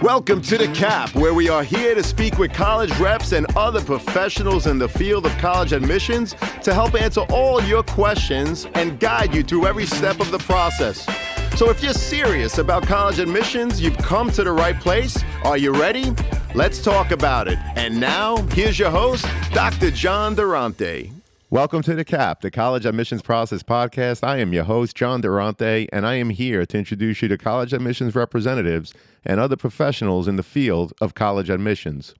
Welcome to The Cap, where we are here to speak with college reps and other professionals in the field of college admissions to help answer all your questions and guide you through every step of the process. So if you're serious about college admissions, you've come to the right place. Are you ready? Let's talk about it. And now, here's your host, Dr. John Durante. Welcome to The Cap, the College Admissions Process Podcast. I am your host, John Durante, and I am here to introduce you to college admissions representatives and other professionals in the field of college admissions.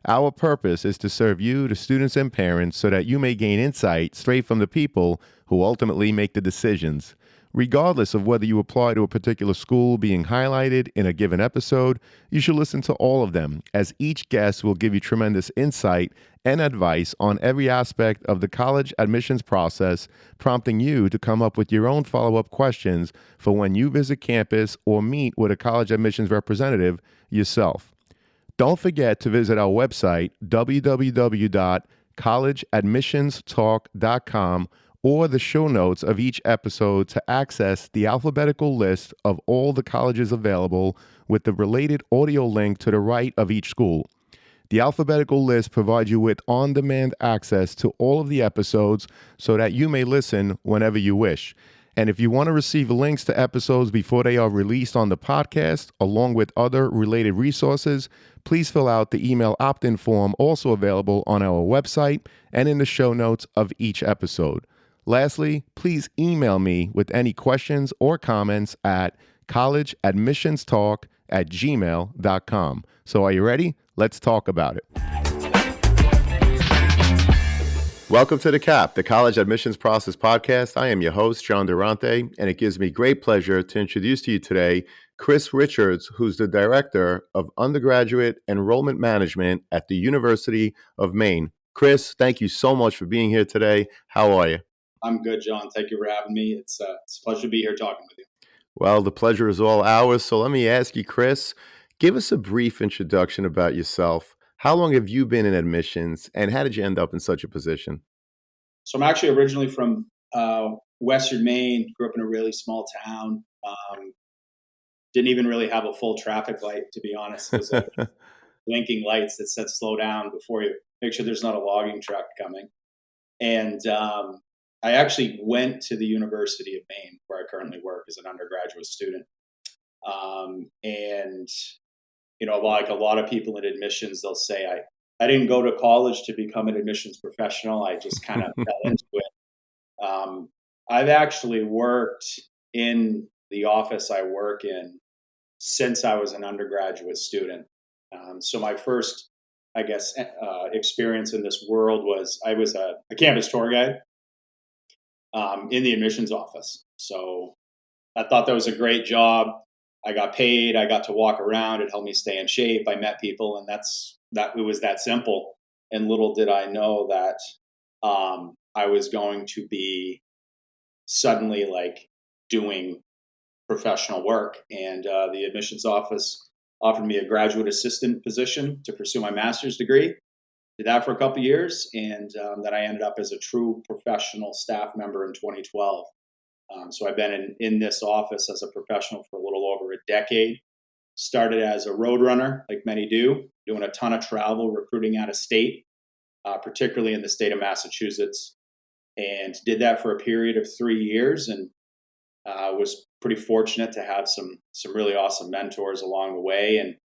Our purpose is to serve you, the students and parents, so that you may gain insight straight from the people who ultimately make the decisions. Regardless of whether you apply to a particular school being highlighted in a given episode, you should listen to all of them, as each guest will give you tremendous insight and advice on every aspect of the college admissions process, prompting you to come up with your own follow-up questions for when you visit campus or meet with a college admissions representative yourself. Don't forget to visit our website, www.collegeadmissionstalk.com, or the show notes of each episode to access the alphabetical list of all the colleges available with the related audio link to the right of each school. The alphabetical list provides you with on-demand access to all of the episodes so that you may listen whenever you wish. And if you want to receive links to episodes before they are released on the podcast, along with other related resources, please fill out the email opt-in form also available on our website and in the show notes of each episode. Lastly, please email me with any questions or comments at collegeadmissionstalk@gmail.com. So are you ready? Let's talk about it. Welcome to The Cap, the College Admissions Process Podcast. I am your host, John Durante, and it gives me great pleasure to introduce to you today Chris Richards, who's the Director of Undergraduate Enrollment Management at the University of Maine. Chris, thank you so much for being here today. How are you? I'm good, John. Thank you for having me. It's a pleasure to be here talking with you. Well, the pleasure is all ours. So let me ask you, Chris, give us a brief introduction about yourself. How long have you been in admissions, and how did you end up in such a position? So I'm actually originally from Western Maine, grew up in a really small town. Didn't even really have a full traffic light, to be honest. It was like blinking lights that said slow down before you make sure there's not a logging truck coming. And I actually went to the University of Maine, where I currently work as an undergraduate student. And, you know, like a lot of people in admissions, they'll say, I didn't go to college to become an admissions professional. I just kind of fell into it. I've actually worked in the office I work in since I was an undergraduate student. So my first, I guess, experience in this world was I was a campus tour guide in the admissions office. So I thought that was a great job. I got paid. I got to walk around. It helped me stay in shape. I met people, and it was that simple. And little did I know that I was going to be suddenly like doing professional work. And the admissions office offered me a graduate assistant position to pursue my master's degree. Did that for a couple of years, and then I ended up as a true professional staff member in 2012. So I've been in this office as a professional for a little over a decade. Started as a road runner, like many do, doing a ton of travel, recruiting out of state, particularly in the state of Massachusetts, and did that for a period of 3 years, and was pretty fortunate to have some really awesome mentors along the way, and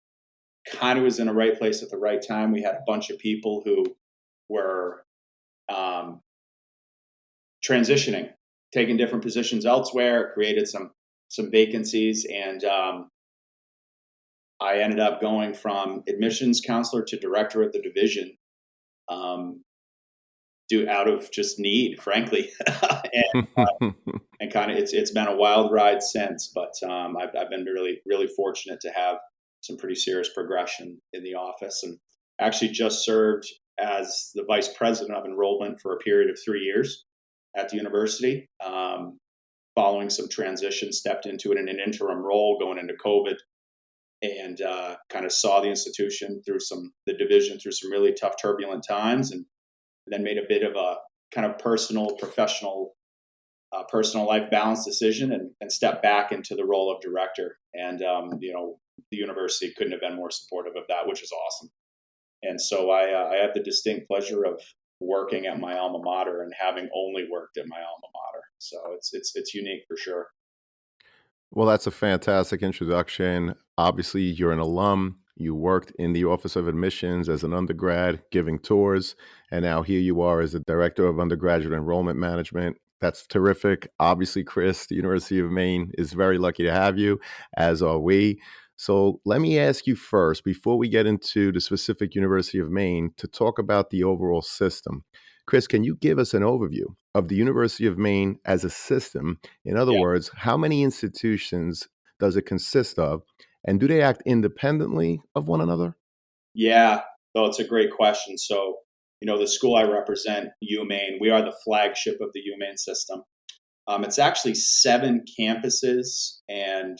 kind of was in the right place at the right time. We had a bunch of people who were transitioning, taking different positions elsewhere, created some vacancies, and I ended up going from admissions counselor to director of the division, out of just need, frankly, and kind of it's been a wild ride since. But I've been really fortunate to have some pretty serious progression in the office, and actually just served as the vice president of enrollment for a period of 3 years at the university. Following some transition, stepped into it in an interim role going into COVID, and kind of saw the institution the division through some really tough, turbulent times, and then made a bit of a kind of personal, professional personal life balance decision and step back into the role of director. And, the university couldn't have been more supportive of that, which is awesome. And so I have the distinct pleasure of working at my alma mater and having only worked at my alma mater. So it's unique for sure. Well, that's a fantastic introduction. Obviously, you're an alum. You worked in the Office of Admissions as an undergrad, giving tours, and now here you are as the Director of Undergraduate Enrollment Management. That's terrific. Obviously, Chris, the University of Maine is very lucky to have you, as are we. So let me ask you first, before we get into the specific University of Maine, to talk about the overall system. Chris, can you give us an overview of the University of Maine as a system? In other Yeah. words, how many institutions does it consist of? And do they act independently of one another? Yeah. So it's a great question. So, the school I represent, UMaine, we are the flagship of the UMaine system. It's actually 7 campuses and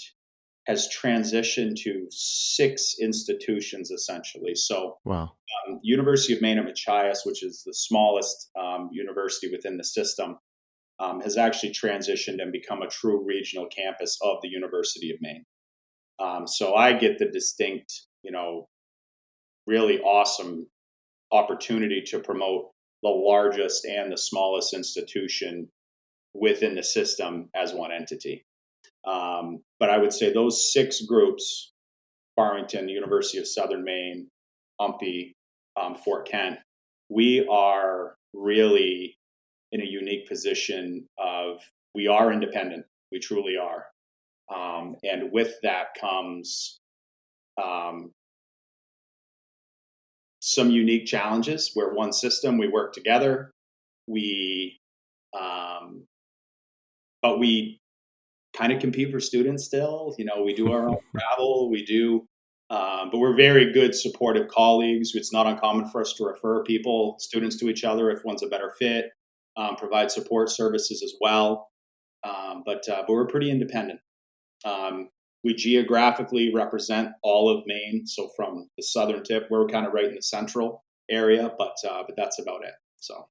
has transitioned to 6 institutions essentially. So, Wow. University of Maine at Machias, which is the smallest university within the system, has actually transitioned and become a true regional campus of the University of Maine. So I get the distinct, really awesome opportunity to promote the largest and the smallest institution within the system as one entity. But I would say those 6 groups, Farmington, University of Southern Maine, UMPI, Fort Kent, we are really in a unique position of we are independent. We truly are. And with that comes um, some unique challenges. We're one system. We work together. We, um, but we kind of compete for students still. We do our own travel. We do, but we're very good, supportive colleagues. It's not uncommon for us to refer students to each other if one's a better fit. Provide support services as well. But we're pretty independent. We geographically represent all of Maine, so from the southern tip, we're kind of right in the central area, but that's about it. So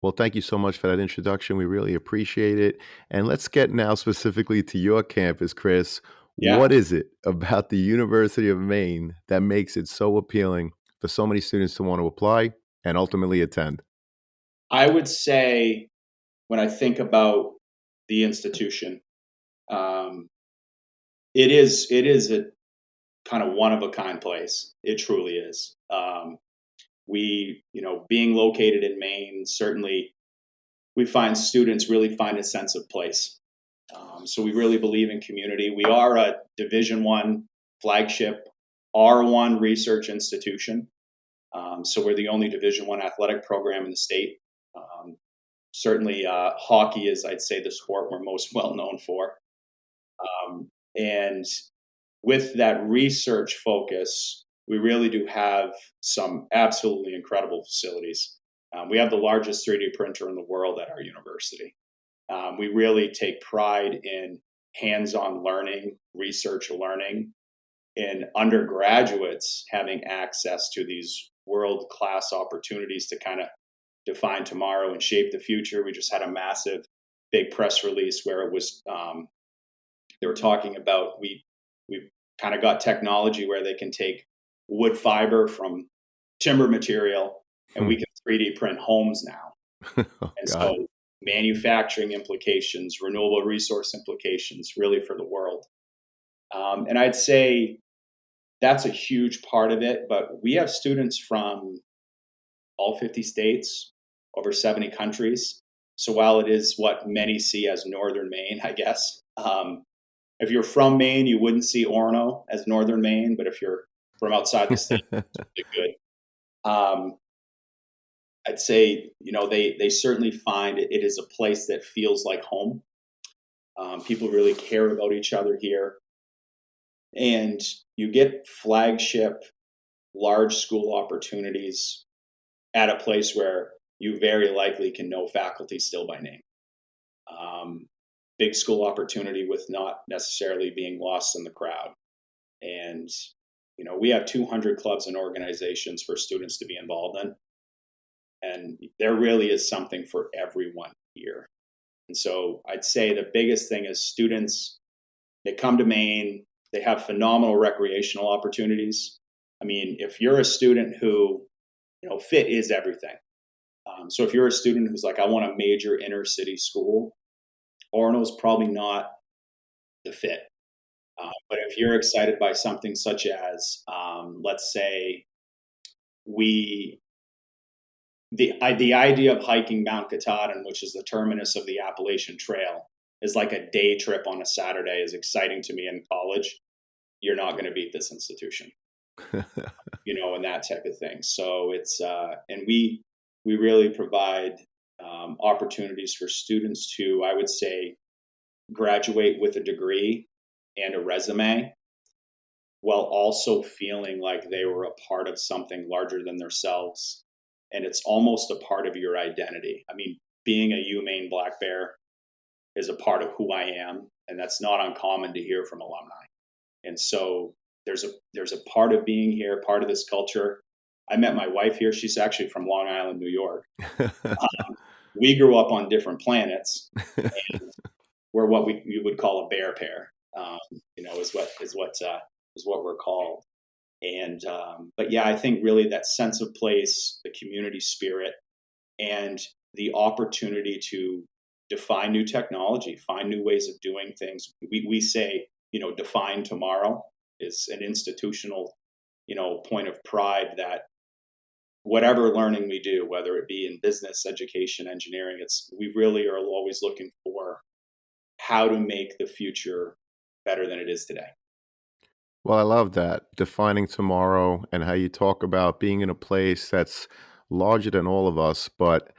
Well, thank you so much for that introduction. We really appreciate it. And let's get now specifically to your campus, Chris. yeah, What is it about the University of Maine that makes it so appealing for so many students to want to apply and ultimately attend? I would say when I think about the institution, um, it is a kind of one of a kind place. It truly is. Being located in Maine, certainly we find students really find a sense of place. So we really believe in community. We are a Division 1 flagship R1 research institution. So we're the only Division 1 athletic program in the state. Um, Certainly, hockey is, I'd say, the sport we're most well known for. And with that research focus, we really do have some absolutely incredible facilities. We have the largest 3D printer in the world at our university. We really take pride in hands-on learning, research learning, and undergraduates having access to these world-class opportunities to kind of define tomorrow and shape the future. We just had a massive, big press release where it was they were talking about we've kind of got technology where they can take wood fiber from timber material and we Hmm. can 3D print homes now. Oh, And God. so manufacturing implications, renewable resource implications, really for the world. And I'd say that's a huge part of it. But we have students from all 50 states, over 70 countries. So while it is what many see as northern Maine, I guess, if you're from Maine, you wouldn't see Orono as northern Maine. But if you're from outside the state, it's really good. I'd say, they certainly find it is a place that feels like home. People really care about each other here. And you get flagship large school opportunities at a place where you very likely can know faculty still by name. Um, Big school opportunity with not necessarily being lost in the crowd. And, we have 200 clubs and organizations for students to be involved in. And there really is something for everyone here. And so I'd say the biggest thing is students, they come to Maine, they have phenomenal recreational opportunities. I mean, if you're a student who, fit is everything. So if you're a student who's like, I want a major inner city school, Orono's probably not the fit. But if you're excited by something such as, let's say, we the idea of hiking Mount Katahdin, which is the terminus of the Appalachian Trail, is like a day trip on a Saturday, is exciting to me in college. You're not going to beat this institution, and that type of thing. So it's and we really provide opportunities for students to, I would say, graduate with a degree and a resume, while also feeling like they were a part of something larger than themselves. And it's almost a part of your identity. I mean, being a UMaine Black Bear is a part of who I am, and that's not uncommon to hear from alumni. And so there's a part of being here, part of this culture. I met my wife here. She's actually from Long Island, New York. We grew up on different planets, and we're what we would call a bear pair. Is what we're called. And but yeah, I think really that sense of place, the community spirit, and the opportunity to define new technology, find new ways of doing things. We say, define tomorrow is an institutional, point of pride that whatever learning we do, whether it be in business, education, engineering, we really are always looking for how to make the future better than it is today. Well, I love that, defining tomorrow and how you talk about being in a place that's larger than all of us, but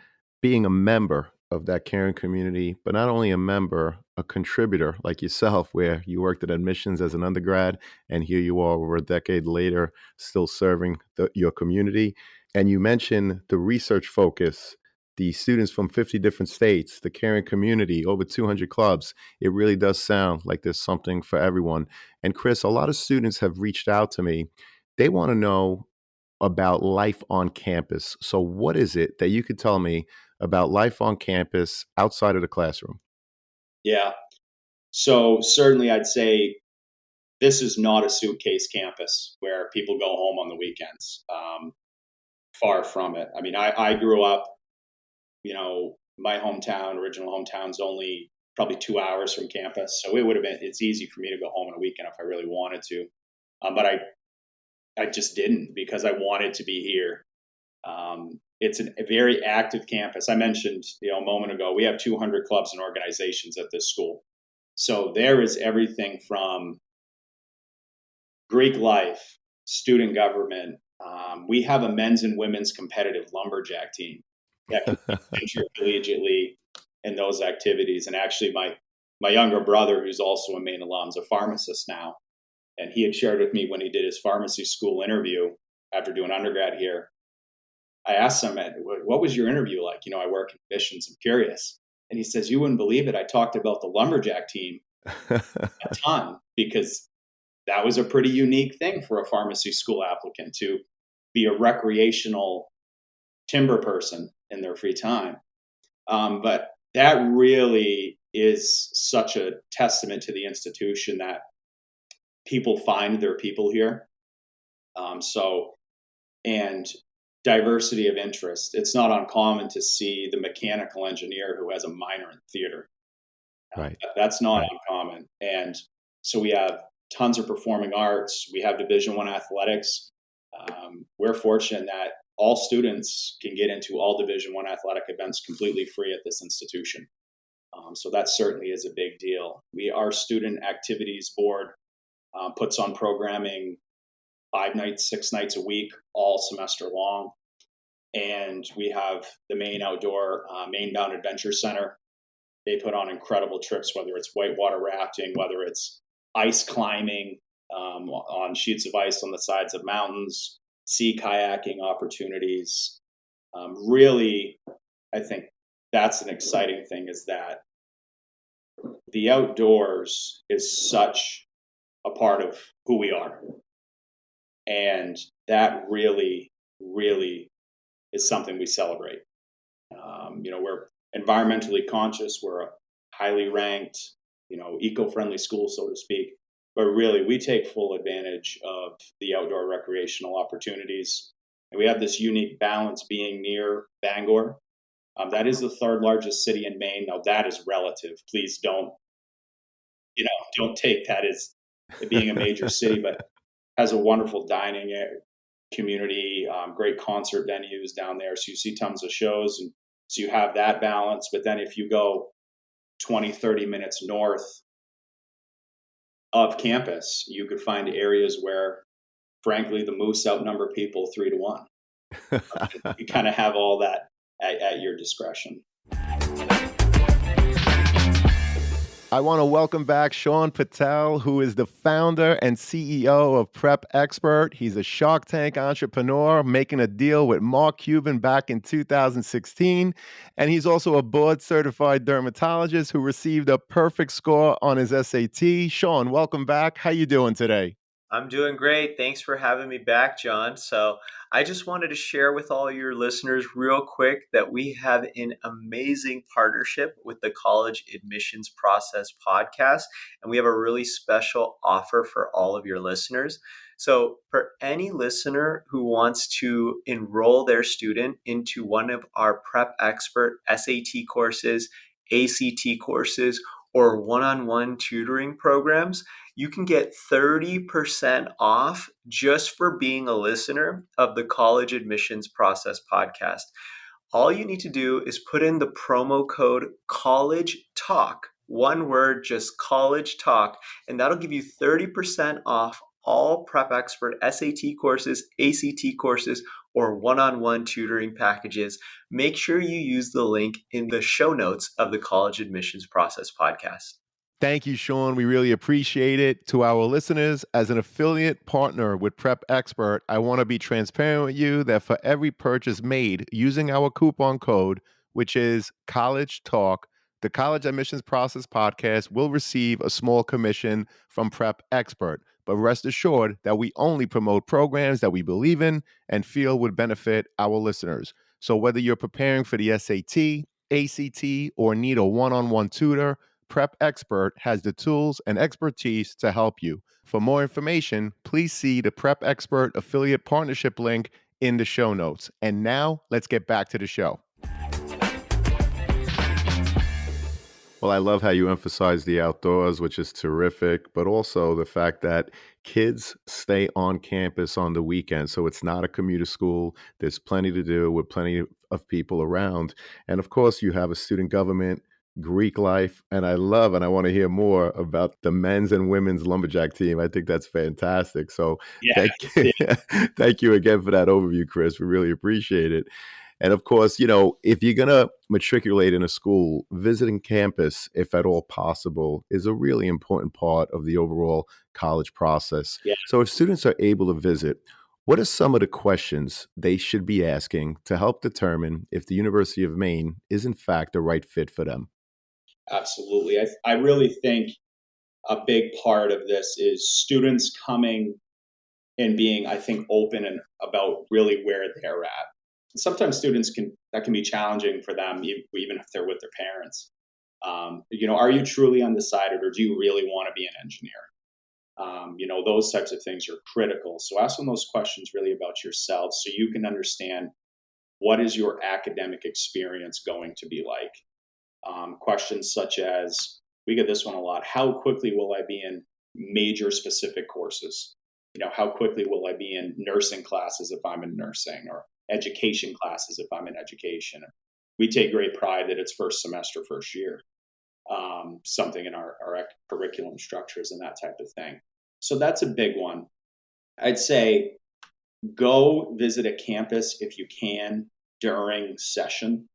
being a member of that caring community, but not only a member, a contributor like yourself, where you worked at admissions as an undergrad, and here you are over a decade later, still serving your community. And you mentioned the research focus, the students from 50 different states, the caring community, over 200 clubs. It really does sound like there's something for everyone. And Chris, a lot of students have reached out to me. They want to know about life on campus. So, what is it that you could tell me about life on campus outside of the classroom? Yeah. So certainly I'd say this is not a suitcase campus where people go home on the weekends. Far from it. I mean, I grew up, my original hometown's only probably 2 hours from campus. So it's easy for me to go home on a weekend if I really wanted to. But I just didn't, because I wanted to be here. It's a very active campus. I mentioned, a moment ago, we have 200 clubs and organizations at this school. So there is everything from Greek life, student government. We have a men's and women's competitive lumberjack team that competes intercollegiately in those activities. And actually, my younger brother, who's also a Maine alum, is a pharmacist now. And he had shared with me when he did his pharmacy school interview after doing undergrad here. I asked him, what was your interview like? I work in admissions, I'm curious. And he says, you wouldn't believe it. I talked about the lumberjack team a ton, because that was a pretty unique thing for a pharmacy school applicant, to be a recreational timber person in their free time. But that really is such a testament to the institution, that people find their people here. And diversity of interest. It's not uncommon to see the mechanical engineer who has a minor in theater. Right. That's not Right. uncommon. And so we have tons of performing arts. We have Division I athletics. We're fortunate that all students can get into all Division I athletic events completely free at this institution. So that certainly is a big deal. Our student activities board puts on programming 5 nights, 6 nights a week, all semester long. And we have the Maine Outdoor Maine Bound Adventure Center. They put on incredible trips, whether it's whitewater rafting, whether it's ice climbing on sheets of ice on the sides of mountains, sea kayaking opportunities. Really, I think that's an exciting thing, is that the outdoors is such a part of who we are. And that really, really is something we celebrate. We're environmentally conscious. We're highly ranked, eco-friendly schools, so to speak. But really, we take full advantage of the outdoor recreational opportunities. And we have this unique balance being near Bangor. That is the third largest city in Maine. Now, that is relative. Please don't take that as it being a major city, but has a wonderful dining community, great concert venues down there. So you see tons of shows. And so you have that balance. But then if you go 20, 30 minutes north of campus, you could find areas where, frankly, the moose outnumber people 3-1. You kind of have all that at your discretion. I want to welcome back Sean Patel, who is the founder and CEO of Prep Expert. He's a Shark Tank entrepreneur making a deal with Mark Cuban back in 2016. And he's also a board certified dermatologist who received a perfect score on his SAT. Sean, welcome back. How you doing today? I'm doing great. Thanks for having me back, John. So, I just wanted to share with all your listeners real quick that we have an amazing partnership with the College Admissions Process podcast, and we have a really special offer for all of your listeners. So, for any listener who wants to enroll their student into one of our Prep Expert SAT courses, ACT courses, or one-on-one tutoring programs, you can get 30% off just for being a listener of the College Admissions Process podcast. All you need to do is put in the promo code College Talk, one word, just College Talk, and that'll give you 30% off all Prep Expert SAT courses, ACT courses, or one-on-one tutoring packages. Make sure you use the link in the show notes of the College Admissions Process podcast. Thank you, Sean. We really appreciate it. To our listeners, as an affiliate partner with Prep Expert, I want to be transparent with you that for every purchase made using our coupon code, which is College Talk, the College Admissions Process podcast will receive a small commission from Prep Expert. But rest assured that we only promote programs that we believe in and feel would benefit our listeners. So whether you're preparing for the SAT, ACT, or need a one-on-one tutor, Prep Expert has the tools and expertise to help you. For more information, please see the Prep Expert affiliate partnership link in the show notes. And now let's get back to the show. Well, I love how you emphasize the outdoors, which is terrific, but also the fact that kids stay on campus on the weekend. So it's not a commuter school. There's plenty to do with plenty of people around. And of course, you have a student government, Greek life. And I love, and I want to hear more about the men's and women's lumberjack team. I think that's fantastic. So Yeah. thank you. Thank you again for that overview, Chris. We really appreciate it. And of course, if you're going to matriculate in a school, visiting campus, if at all possible, is a really important part of the overall college process. Yeah. So if students are able to visit, what are some of the questions they should be asking to help determine if the University of Maine is in fact the right fit for them? Absolutely. I really think a big part of this is students coming and being, I think, open and about really where they're at. Sometimes that can be challenging for them, even if they're with their parents. Are you truly undecided, or do you really want to be an engineer? Those types of things are critical. So asking those questions really about yourself so you can understand what is your academic experience going to be like. Questions such as, we get this one a lot, how quickly will I be in major specific courses? How quickly will I be in nursing classes if I'm in nursing, or education classes if I'm in education? We take great pride that it's first semester, first year, something in our curriculum structures and that type of thing. So that's a big one. I'd say go visit a campus if you can during session.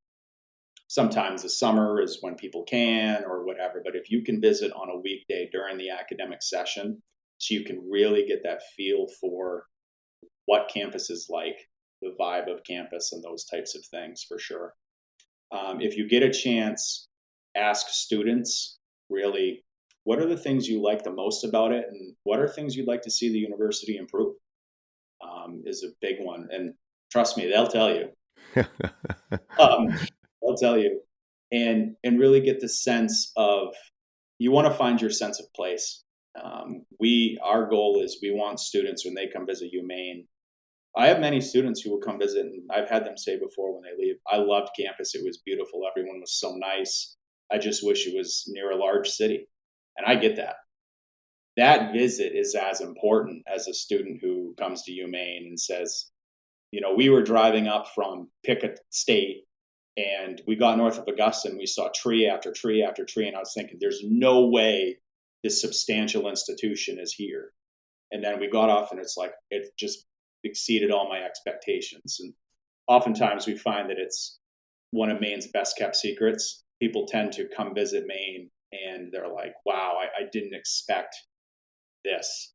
Sometimes the summer is when people can or whatever, but if you can visit on a weekday during the academic session, so you can really get that feel for what campus is like, the vibe of campus and those types of things, for sure. If you get a chance, ask students really, what are the things you like the most about it, and what are things you'd like to see the university improve, is a big one. And trust me, they'll tell you. They'll tell you. and really get the sense of, you want to find your sense of place. Our goal is, we want students, when they come visit Maine. I have many students who will come visit, and I've had them say before when they leave, I loved campus. It was beautiful. Everyone was so nice. I just wish it was near a large city. And I get that. That visit is as important as a student who comes to UMaine and says, we were driving up from pick a state, and we got north of Augusta, and we saw tree after tree after tree. And I was thinking, there's no way this substantial institution is here. And then we got off, and it's like, it just exceeded all my expectations. And oftentimes we find that it's one of Maine's best kept secrets. People tend to come visit Maine, and they're like, wow, I didn't expect this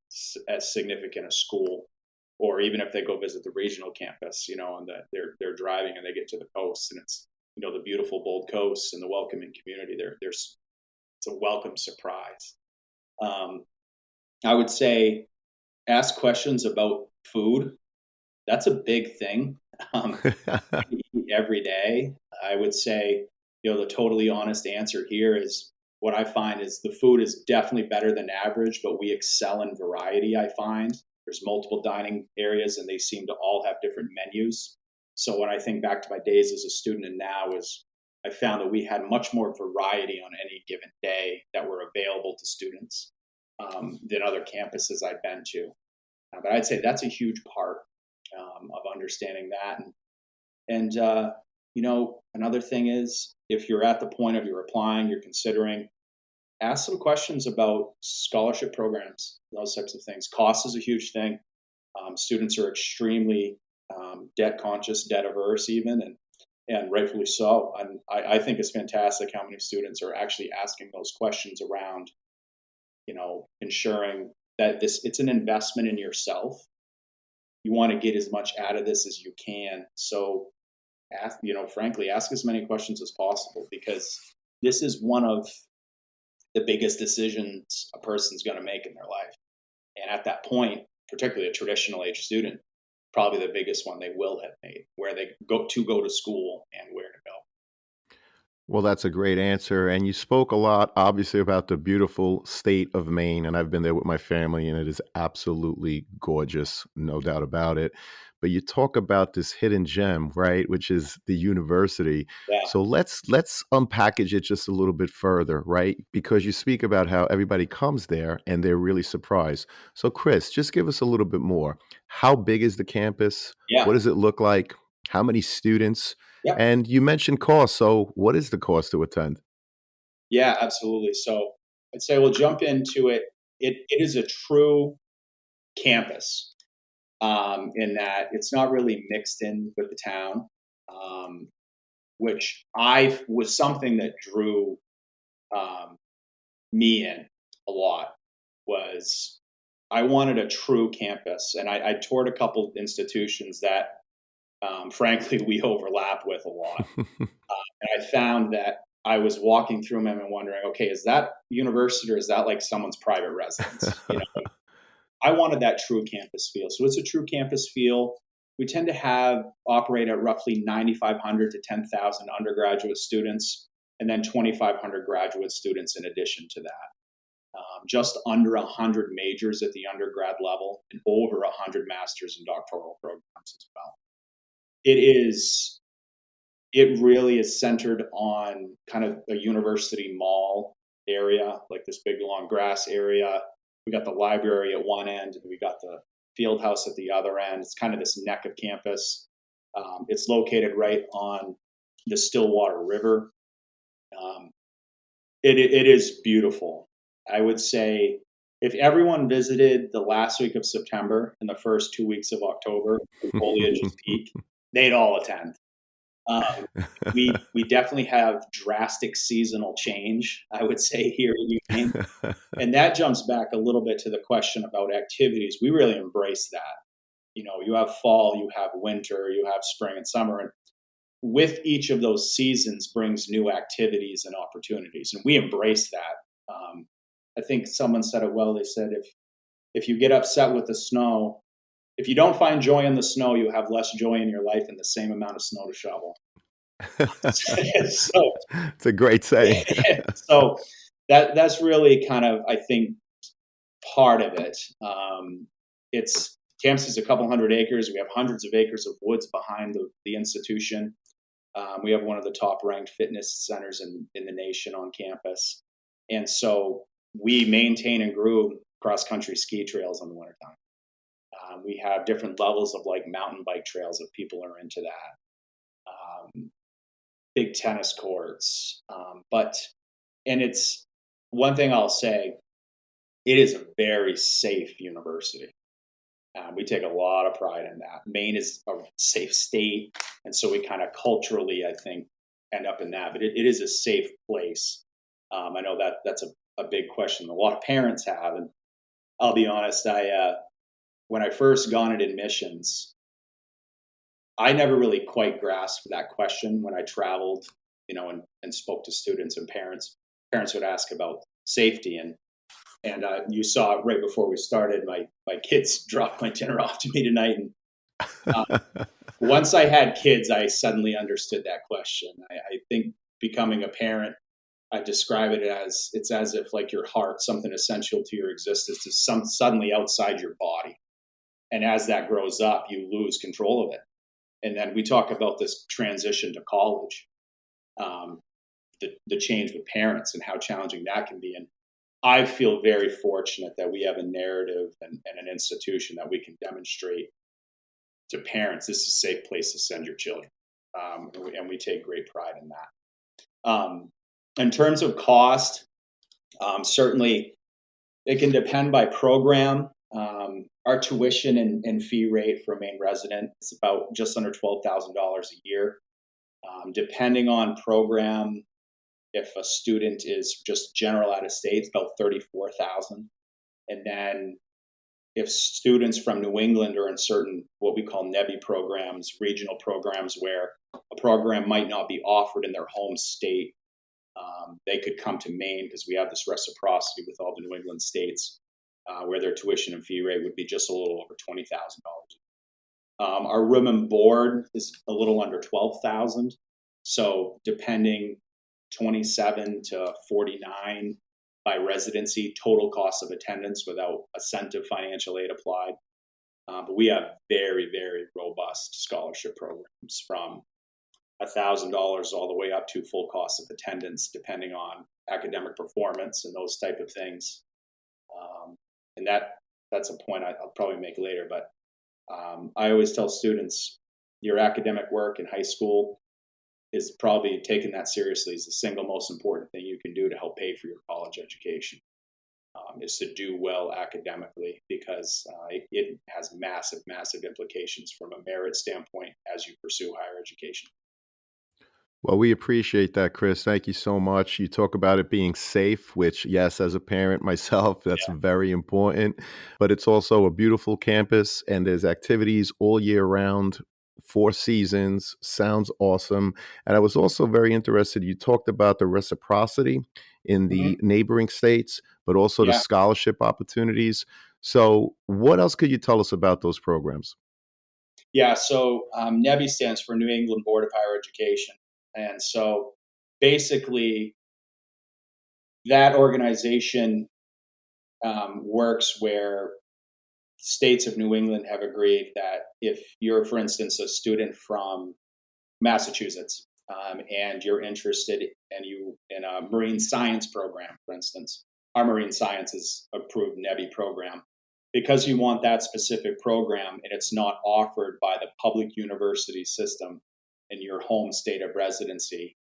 as significant a school. Or even if they go visit the regional campus, and they're driving and they get to the coast, and it's, the beautiful bold coast and the welcoming community there. It's a welcome surprise. I would say, ask questions about food. That's a big thing. Every day, I would say, the totally honest answer here is, what I find is the food is definitely better than average, but we excel in variety. I find there's multiple dining areas, and they seem to all have different menus. So when I think back to my days as a student and now, I found that we had much more variety on any given day that were available to students than other campuses I've been to. But I'd say that's a huge part of understanding that. And another thing is, if you're at the point of you're applying, you're considering, ask some questions about scholarship programs, those types of things. Cost is a huge thing. Students are extremely debt conscious, debt averse even, and rightfully so. And I think it's fantastic how many students are actually asking those questions around, ensuring that it's an investment in yourself. You want to get as much out of this as you can. So frankly, ask as many questions as possible, because this is one of the biggest decisions a person's going to make in their life. And at that point, particularly a traditional age student, probably the biggest one they will have made, where they go to school and where to go. Well, that's a great answer. And you spoke a lot, obviously, about the beautiful state of Maine. And I've been there with my family, and it is absolutely gorgeous, no doubt about it. But you talk about this hidden gem, right, which is the university. Yeah. So let's unpackage it just a little bit further, right? Because you speak about how everybody comes there and they're really surprised. So Chris, just give us a little bit more. How big is the campus? Yeah. What does it look like? How many students? Yeah. And you mentioned cost. So what is the cost to attend? Yeah, absolutely. So I'd say we'll jump into it. It is a true campus, in that it's not really mixed in with the town, which was something that drew me in a lot. Was I wanted a true campus, and I toured a couple institutions that, frankly, we overlap with a lot. And I found that I was walking through them and wondering, okay, is that university, or is that like someone's private residence? I wanted that true campus feel. So it's a true campus feel. We tend to operate at roughly 9,500 to 10,000 undergraduate students, and then 2,500 graduate students in addition to that. Just under 100 majors at the undergrad level, and over 100 master's and doctoral programs as well. It really is centered on kind of a university mall area, like this big long grass area. We got the library at one end, and we got the field house at the other end. It's kind of this neck of campus. It's located right on the Stillwater River. It is beautiful. I would say if everyone visited the last week of September and the first 2 weeks of October, when foliage is peak, they'd all attend. We definitely have drastic seasonal change, I would say, here in Maine. And that jumps back a little bit to the question about activities. We really embrace that. You have fall, you have winter, you have spring and summer. And with each of those seasons brings new activities and opportunities. And we embrace that. I think someone said it well. They said, if you get upset with the snow, if you don't find joy in the snow, you have less joy in your life and the same amount of snow to shovel. So, It's a great saying. so that's really kind of, I think, part of it. It's campus is a couple hundred acres. We have hundreds of acres of woods behind the institution. We have one of the top ranked fitness centers in the nation on campus. And so we maintain and groom cross country ski trails in the wintertime. We have different levels of like mountain bike trails if people are into that. Big tennis courts. And it's one thing I'll say, it is a very safe university. We take a lot of pride in that. Maine is a safe state, and so we kind of culturally, I think, end up in that. But it is a safe place. I know that's a big question a lot of parents have, and I'll be honest. When I first got into admissions, I never really quite grasped that question when I traveled, and spoke to students and parents. Parents would ask about safety, and you saw it right before we started. My kids dropped my dinner off to me tonight, and uh, once I had kids, I suddenly understood that question. I think becoming a parent, I describe it as it's as if like your heart, something essential to your existence, is suddenly outside your body, and as that grows up, you lose control of it. And then we talk about this transition to college, um, the change with parents and how challenging that can be. And I feel very fortunate that we have a narrative and an institution that we can demonstrate to parents this is a safe place to send your children. And we take great pride in that. In terms of cost, certainly it can depend by program. Our tuition and fee rate for a Maine resident is about just under $12,000 a year. Depending on program, if a student is just general out of state, it's about 34,000. And then if students from New England are in certain what we call NEBI programs, regional programs, where a program might not be offered in their home state, they could come to Maine because we have this reciprocity with all the New England states, where their tuition and fee rate would be just a little over $20,000. Our room and board is a little under 12,000. So depending 27 to 49 by residency, total cost of attendance without a cent of financial aid applied. But we have very, very robust scholarship programs from $1,000 all the way up to full cost of attendance, depending on academic performance and those type of things. And that's a point I'll probably make later. But I always tell students, your academic work in high school is probably taking that seriously is the single most important thing you can do to help pay for your college education. Is to do well academically because it has massive, massive implications from a merit standpoint as you pursue higher education. Well, we appreciate that, Chris. Thank you so much. You talk about it being safe, which, yes, as a parent myself, that's very important. But it's also a beautiful campus, and there's activities all year round, 4 seasons. Sounds awesome. And I was also very interested. You talked about the reciprocity in Hmm. the neighboring states, but also the Yeah. scholarship opportunities. So, what else could you tell us about those programs? Yeah. So NEBI stands for New England Board of Higher Education. And so basically, that organization works where states of New England have agreed that if you're, for instance, a student from Massachusetts, and you're interested in a marine science program, for instance, our marine science is approved NEBI program. Because you want that specific program and it's not offered by the public university system in your home state of residency,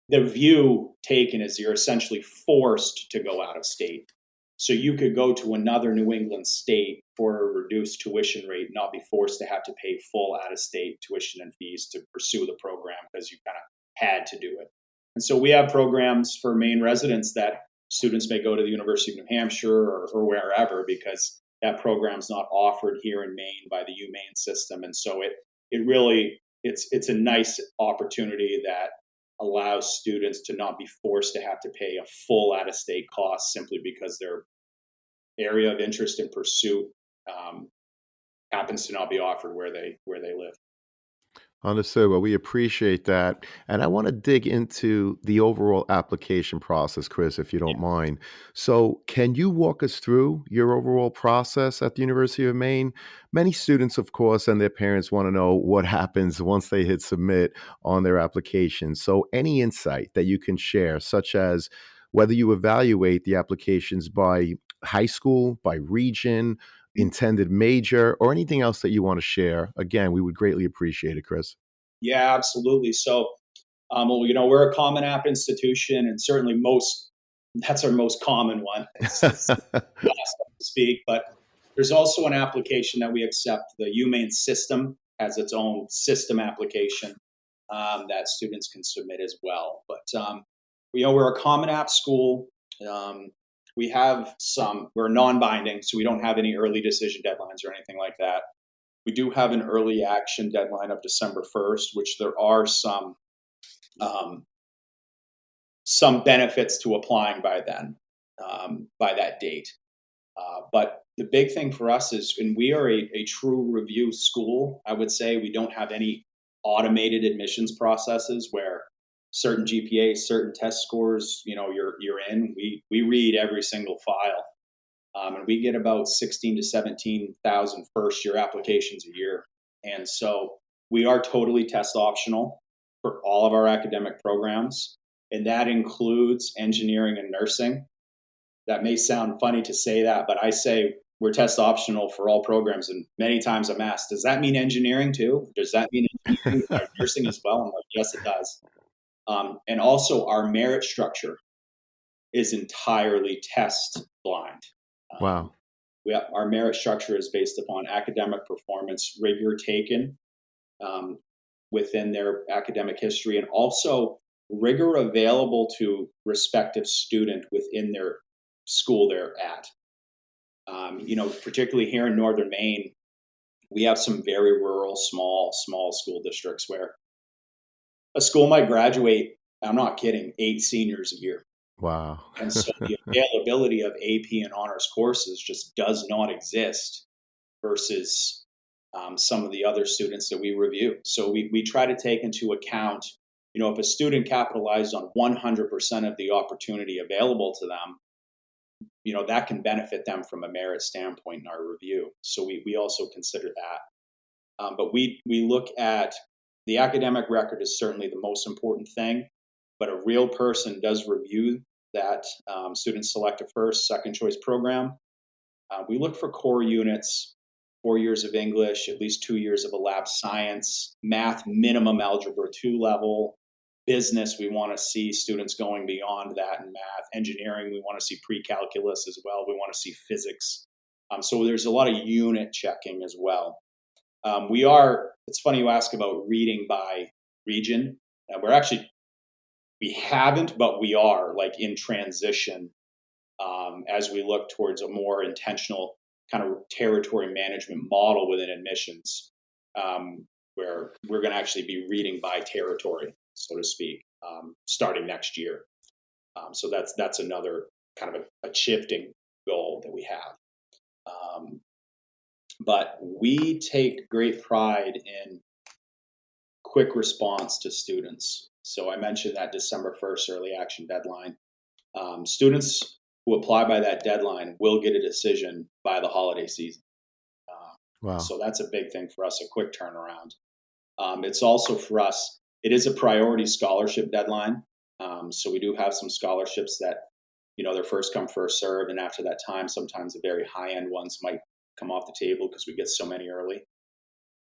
the view taken is you're essentially forced to go out of state. So you could go to another New England state for a reduced tuition rate, not be forced to have to pay full out of state tuition and fees to pursue the program because you kind of had to do it. And so we have programs for Maine residents that students may go to the University of New Hampshire or wherever because that program's not offered here in Maine by the UMaine system. And so it really it's a nice opportunity that allows students to not be forced to have to pay a full out of state cost simply because their area of interest and pursuit um, happens to not be offered where they live. Understood. Well, we appreciate that. And I want to dig into the overall application process, Chris, if you don't mind. So, can you walk us through your overall process at the University of Maine? Many students, of course, and their parents want to know what happens once they hit submit on their application. So, any insight that you can share, such as whether you evaluate the applications by high school, by region, intended major, or anything else that you want to share, again, we would greatly appreciate it, Chris. Yeah, absolutely. So, well, we're a Common App institution, and certainly that's our most common one. It's so to speak, but there's also an application that we accept. The UMaine system has its own system application that students can submit as well. But we're a Common App school. Um, we're non-binding, so we don't have any early decision deadlines or anything like that. We do have an early action deadline of December 1st, which there are um, some benefits to applying by then, by that date. But the big thing for us is, and we are a true review school, I would say we don't have any automated admissions processes where certain GPAs, certain test scores, you're in. We read every single file, and we get about 16 to 17,000 first year applications a year, and so we are totally test optional for all of our academic programs, and that includes engineering and nursing. That may sound funny to say that, but I say we're test optional for all programs. And many times I'm asked, does that mean engineering too? Does that mean engineering nursing as well? I'm like, yes, it does. And also, our merit structure is entirely test blind. Um, Wow. our merit structure is based upon academic performance, rigor taken um, within their academic history, and also rigor available to respective student within their school they're at. Particularly here in northern Maine, we have some very rural, small school districts where a school might graduate, I'm not kidding, 8 seniors a year. Wow. And so the availability of AP and honors courses just does not exist versus some of the other students that we review. So we try to take into account, if a student capitalized on 100% of the opportunity available to them, that can benefit them from a merit standpoint in our review. So we also consider that. But we look at the academic record is certainly the most important thing, but a real person does review that student select a first, second choice program. We look for core units, 4 years of English, at least 2 years of a lab science, math minimum algebra 2 level, business, we want to see students going beyond that in math, engineering, we want to see pre-calculus as well, we want to see physics. So there's a lot of unit checking as well. It's funny you ask about reading by region. We haven't, but we are like in transition as we look towards a more intentional kind of territory management model within admissions, where we're going to actually be reading by territory, so to speak, starting next year. So that's another kind of a shifting goal that we have. But we take great pride in quick response to students. So I mentioned that December 1st early action deadline. Students who apply by that deadline will get a decision by the holiday season. Wow. So that's a big thing for us, a quick turnaround. It's also for us, it is a priority scholarship deadline. So we do have some scholarships that, they're first come, first serve. And after that time, sometimes the very high end ones might come off the table because we get so many early.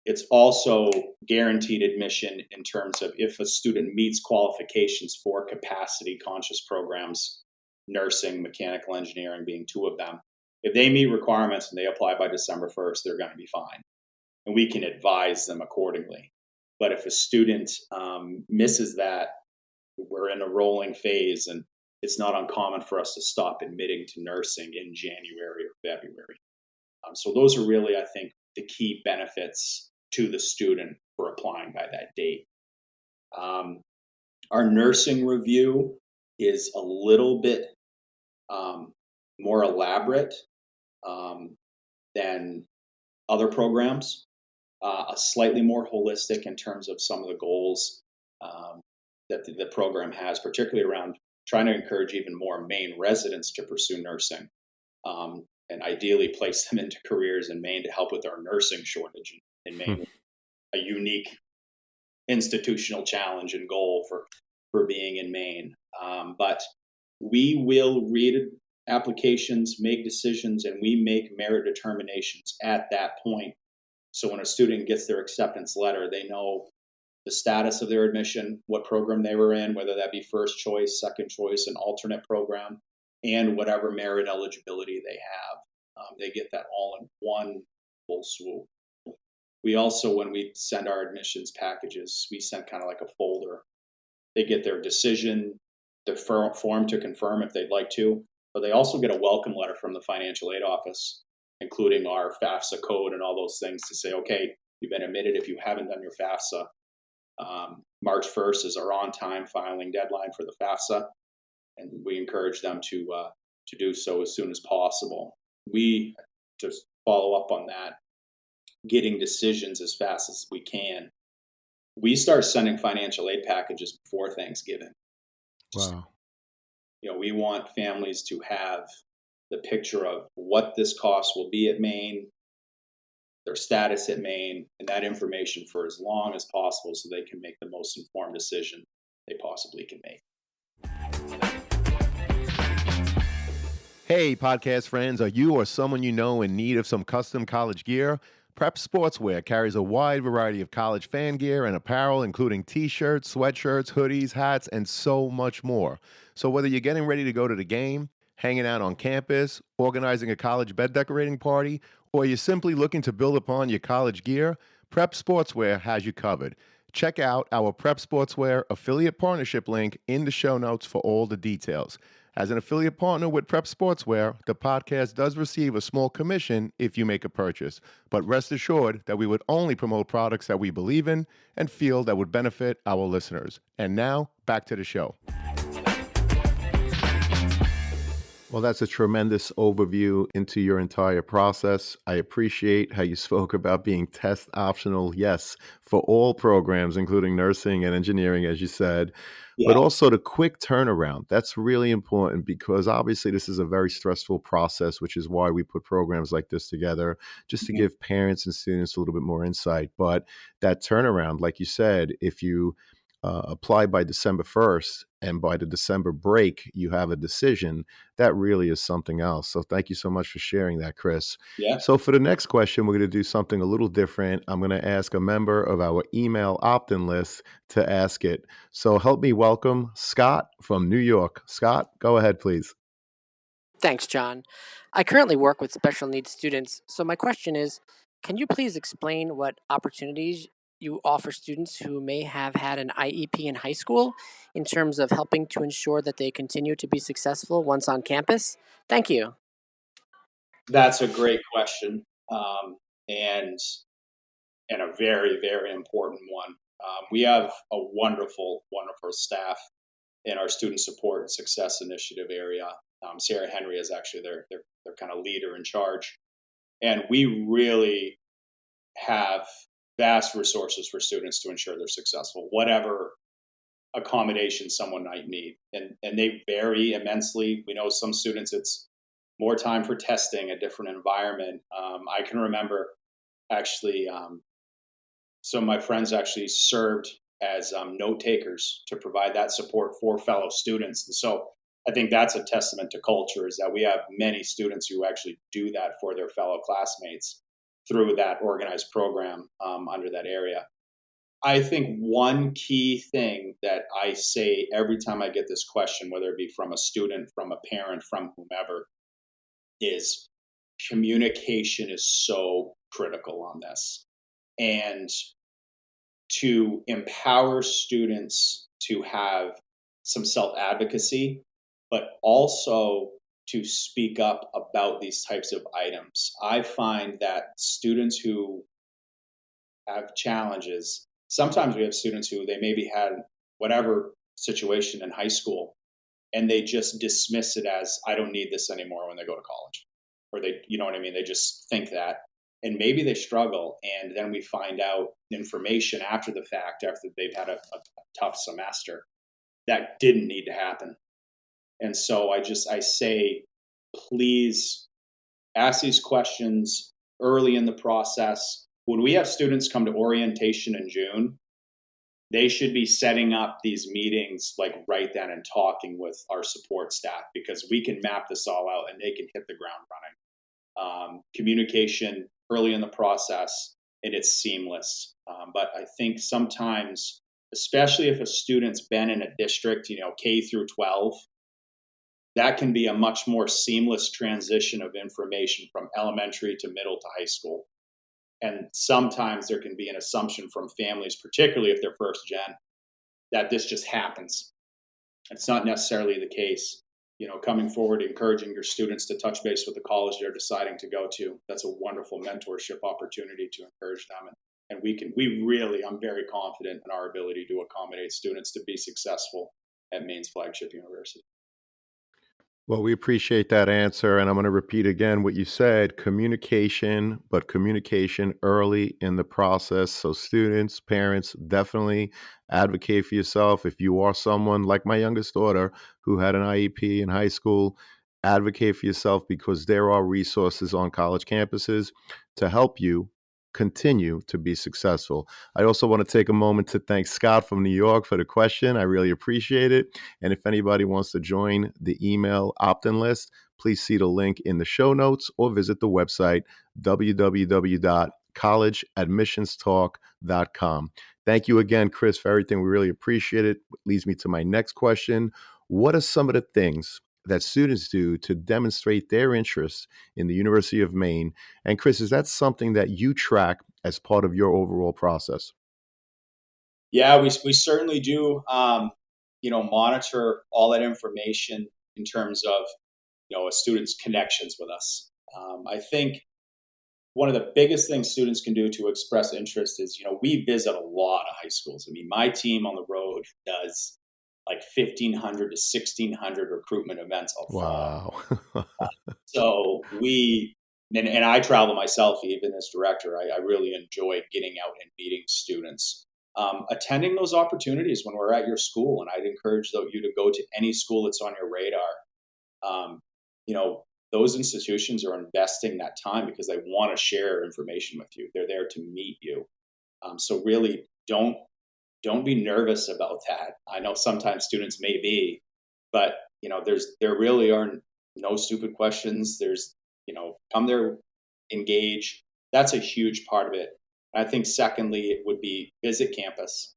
It's also guaranteed admission in terms of if a student meets qualifications for capacity conscious programs, nursing, mechanical engineering being two of them. If they meet requirements and they apply by December 1st, they're going to be fine. And we can advise them accordingly. But if a student misses that, we're in a rolling phase, and it's not uncommon for us to stop admitting to nursing in January or February. So those are really, I think, the key benefits to the student for applying by that date. Our nursing review is a little bit more elaborate than other programs. a slightly more holistic in terms of some of the goals that the program has, particularly around trying to encourage even more Maine residents to pursue nursing, and ideally place them into careers in Maine to help with our nursing shortage in Maine. A unique institutional challenge and goal for being in Maine. But we will read applications, make decisions, and we make merit determinations at that point. So when a student gets their acceptance letter, they know the status of their admission, what program they were in, whether that be first choice, second choice, an alternate program, and whatever merit eligibility they have. They get that all in one full swoop. We also, when we send our admissions packages, we send kind of like a folder. They get their decision, the form to confirm if they'd like to, but they also get a welcome letter from the financial aid office, including our FAFSA code and all those things to say, okay, you've been admitted if you haven't done your FAFSA. March 1st is our on-time filing deadline for the FAFSA, and we encourage them to do so as soon as possible. We just follow up on that, getting decisions as fast as we can. We start sending financial aid packages before Thanksgiving. Wow. We want families to have the picture of what this cost will be at Maine, their status at Maine, and that information for as long as possible so they can make the most informed decision they possibly can make. Hey, podcast friends, are you or someone you know in need of some custom college gear? Prep Sportswear carries a wide variety of college fan gear and apparel, including t-shirts, sweatshirts, hoodies, hats, and so much more. So whether you're getting ready to go to the game, hanging out on campus, organizing a college bed decorating party, or you're simply looking to build upon your college gear, Prep Sportswear has you covered. Check out our Prep Sportswear affiliate partnership link in the show notes for all the details. As an affiliate partner with Prep Sportswear, the podcast does receive a small commission if you make a purchase, but rest assured that we would only promote products that we believe in and feel that would benefit our listeners. And now, back to the show. Well, that's a tremendous overview into your entire process. I appreciate how you spoke about being test optional, yes, for all programs, including nursing and engineering, as you said, but Yeah. also the quick turnaround. That's really important because obviously this is a very stressful process, which is why we put programs like this together, just to give parents and students a little bit more insight. But that turnaround, like you said, if you apply by December 1st and by the December break, you have a decision, that really is something else. So thank you so much for sharing that, Chris. Yeah. So for the next question, we're going to do something a little different. I'm going to ask a member of our email opt-in list to ask it. So help me welcome Scott from New York. Scott, go ahead, please. Thanks, John. I currently work with special needs students, so my question is, can you please explain what opportunities you offer students who may have had an IEP in high school in terms of helping to ensure that they continue to be successful once on campus? Thank you. That's a great question, and a very, very important one. We have a wonderful, wonderful staff in our student support and success initiative area. Sarah Henry is actually their kind of leader in charge, and we really have vast resources for students to ensure they're successful, whatever accommodation someone might need, and they vary immensely. We know some students it's more time for testing, a different environment. I can remember actually. Some of my friends actually served as note takers to provide that support for fellow students. And so I think that's a testament to culture is that we have many students who actually do that for their fellow classmates through that organized program under that area. I think one key thing that I say every time I get this question, whether it be from a student, from a parent, from whomever, is communication is so critical on this. And to empower students to have some self-advocacy, but also to speak up about these types of items. I find that students who have challenges, sometimes we have students who they maybe had whatever situation in high school, and they just dismiss it as, I don't need this anymore when they go to college. Or they, you know what I mean? They just think that. and maybe they struggle, and then we find out information after the fact, after they've had a tough semester, that didn't need to happen. And so I say, please ask these questions early in the process. When we have students come to orientation in June, they should be setting up these meetings like right then and talking with our support staff, because we can map this all out and they can hit the ground running. Communication early in the process, and it's seamless. But I think sometimes, especially if a student's been in a district, K through 12, that can be a much more seamless transition of information from elementary to middle to high school. And sometimes there can be an assumption from families, particularly if they're first gen, that this just happens. It's not necessarily the case. Coming forward, encouraging your students to touch base with the college they're deciding to go to. That's a wonderful mentorship opportunity to encourage them. And I'm very confident in our ability to accommodate students to be successful at Maine's flagship university. Well, we appreciate that answer. And I'm going to repeat again what you said: communication, but communication early in the process. So, students, parents, definitely advocate for yourself. If you are someone like my youngest daughter who had an IEP in high school, advocate for yourself, because there are resources on college campuses to help you continue to be successful. I also want to take a moment to thank Scott from New York for the question. I really appreciate it. And if anybody wants to join the email opt-in list, please see the link in the show notes or visit the website www.collegeadmissionstalk.com. Thank you again, Chris, for everything. We really appreciate it. Leads me to my next question. What are some of the things that students do to demonstrate their interest in the University of Maine? And Chris, is that something that you track as part of your overall process? Yeah, we certainly do, monitor all that information in terms of, a student's connections with us. I think one of the biggest things students can do to express interest is, we visit a lot of high schools. I mean, my team on the road does like 1,500 to 1,600 recruitment events a fall. Wow. So and I travel myself, even as director. I really enjoy getting out and meeting students. Attending those opportunities when we're at your school, and I'd encourage you to go to any school that's on your radar. Um, those institutions are investing that time because they want to share information with you. They're there to meet you. So really, don't be nervous about that. I know sometimes students may be, but there really are no stupid questions. Come there, engage. That's a huge part of it. I think secondly, it would be visit campus.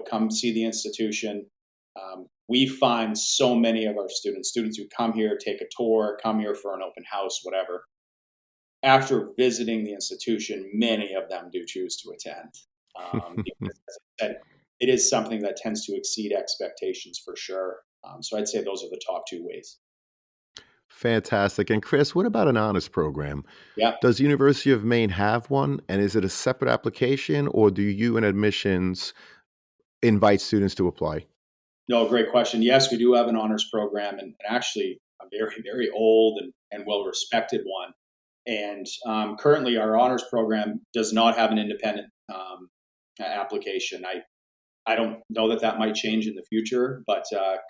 Come see the institution. We find so many of our students who come here, take a tour, come here for an open house, whatever. After visiting the institution, many of them do choose to attend. Because, as I said, it is something that tends to exceed expectations for sure. So I'd say those are the top two ways. Fantastic. And Chris, what about an honors program? Yeah. Does the University of Maine have one? And is it a separate application, or do you and admissions invite students to apply? No, great question. Yes, we do have an honors program, and actually a very, very old and well respected one. And currently, our honors program does not have an independent application. I don't know that might change in the future, but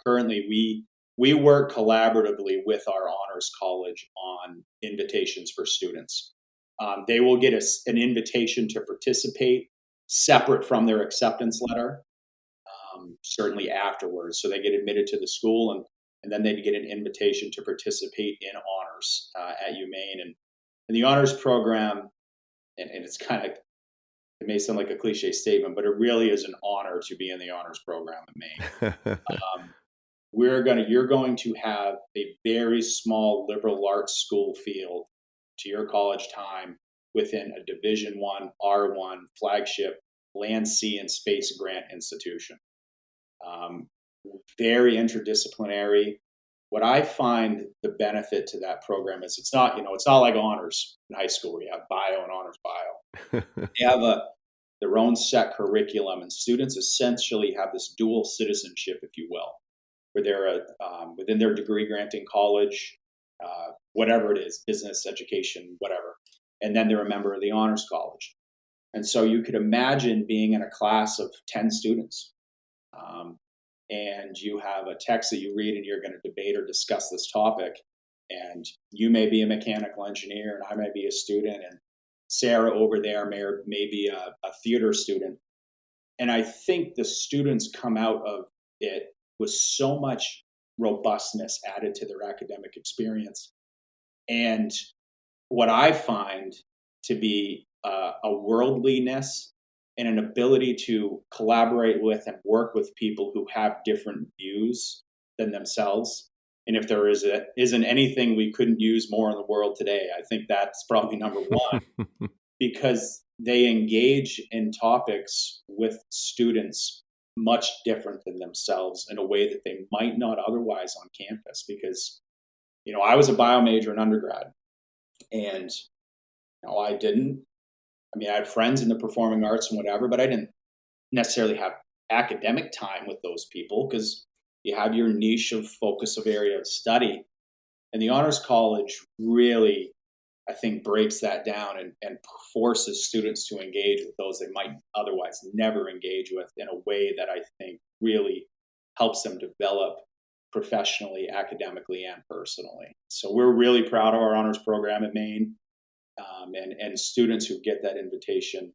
currently we work collaboratively with our honors college on invitations for students. They will get an invitation to participate separate from their acceptance letter, certainly afterwards. So they get admitted to the school, and then they get an invitation to participate in honors at UMaine. And the honors program, and it's it may sound like a cliche statement, but it really is an honor to be in the honors program at Maine. You're going to have a very small liberal arts school field to your college time within a Division I, R1 flagship land, sea, and space grant institution. Very interdisciplinary. What I find the benefit to that program is it's not like honors in high school where you have bio and honors bio. They have their own set curriculum, and students essentially have this dual citizenship, if you will, where they're within their degree granting college, whatever it is, business, education, whatever. and then they're a member of the honors college. And so you could imagine being in a class of 10 students, and you have a text that you read and you're going to debate or discuss this topic. And you may be a mechanical engineer and I may be a student, and Sarah over there may be a theater student. And I think the students come out of it with so much robustness added to their academic experience. And what I find to be a worldliness and an ability to collaborate with and work with people who have different views than themselves. And if there isn't anything we couldn't use more in the world today, I think that's probably number one, because they engage in topics with students much different than themselves in a way that they might not otherwise on campus. Because, I was a bio major in undergrad, and I had friends in the performing arts and whatever, but I didn't necessarily have academic time with those people because you have your niche of focus of area of study. And the honors college really, I think, breaks that down and forces students to engage with those they might otherwise never engage with in a way that I think really helps them develop professionally, academically, and personally. So we're really proud of our honors program at Maine. And students who get that invitation,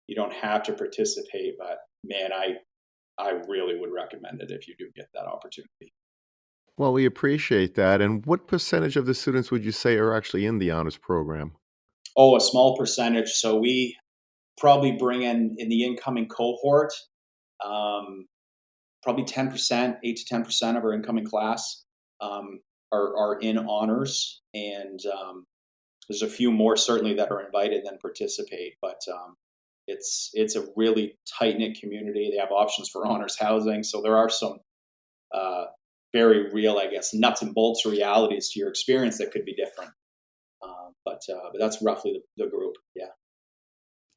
you don't have to participate, but man, I really would recommend it if you do get that opportunity. Well, we appreciate that. And what percentage of the students would you say are actually in the honors program? Oh, a small percentage. So we probably bring in the incoming cohort, probably 10%, 8 to 10% of our incoming class are in honors. And there's a few more certainly that are invited than participate, but it's a really tight-knit community. They have options for honors housing. So there are some very real, I guess, nuts and bolts realities to your experience that could be different. But that's roughly the group. Yeah.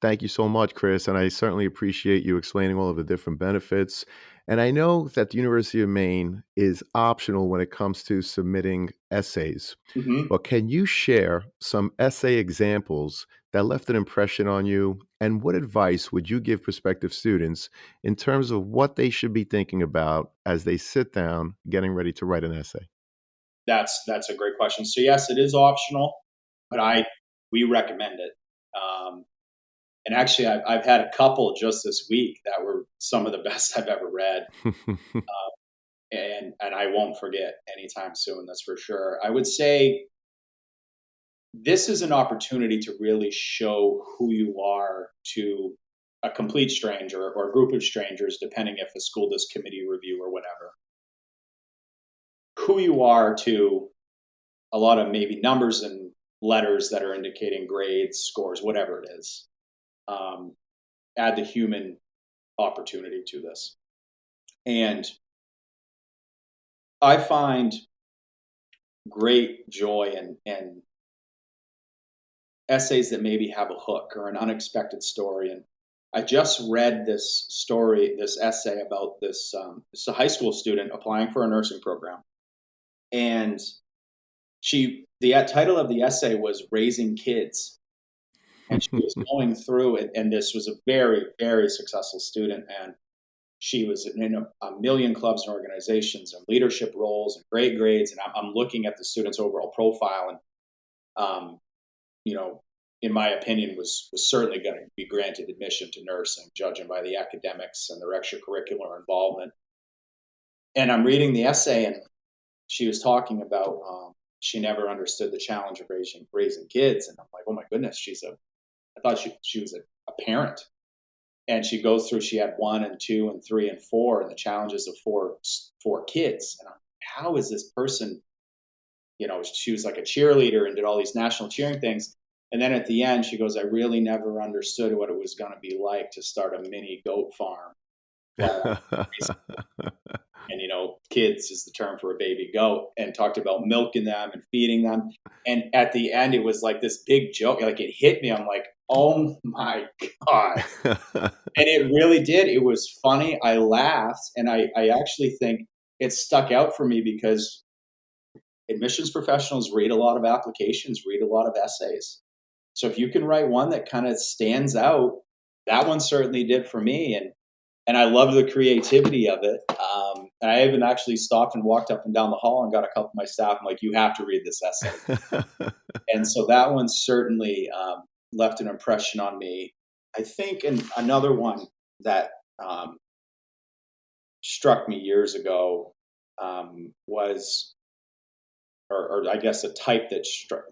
Thank you so much, Chris. And I certainly appreciate you explaining all of the different benefits. And I know that the University of Maine is optional when it comes to submitting essays. hmm But can you share some essay examples that left an impression on you? And what advice would you give prospective students in terms of what they should be thinking about as they sit down getting ready to write an essay? That's a great question. So yes, it is optional, but we recommend it. Um, and actually, I've had a couple just this week that were some of the best I've ever read, and I won't forget anytime soon. That's for sure. I would say this is an opportunity to really show who you are to a complete stranger or a group of strangers, depending if the school does committee review or whatever. Who you are to a lot of maybe numbers and letters that are indicating grades, scores, whatever it is. Add the human opportunity to this. And I find great joy in essays that maybe have a hook or an unexpected story. And I just read this essay about this. This is a high school student applying for a nursing program, and the title of the essay was "Raising Kids," and she was going through it. And this was a very, very successful student, and she was in a million clubs and organizations and leadership roles and great grades. And I'm looking at the student's overall profile, and in my opinion, was certainly going to be granted admission to nursing, judging by the academics and their extracurricular involvement. And I'm reading the essay, and she was talking about she never understood the challenge of raising kids, and I'm like, oh my goodness, I thought she was a parent. And she goes through, she had 1 and 2 and 3 and 4, and the challenges of four kids. And I'm, how is this person, she was like a cheerleader and did all these national cheering things. And then at the end, she goes, I really never understood what it was going to be like to start a mini goat farm. And, kids is the term for a baby goat, and talked about milking them and feeding them. And at the end, it was like this big joke. Like, it hit me. I'm like, oh my God. And it really did. It was funny. I laughed. And I actually think it stuck out for me because admissions professionals read a lot of applications, read a lot of essays. So if you can write one that kind of stands out, that one certainly did for me. And I love the creativity of it. And I even actually stopped and walked up and down the hall and got a couple of my staff. I'm like, you have to read this essay. And so that one certainly left an impression on me. I think, and another one that struck me years ago was, or I guess a type that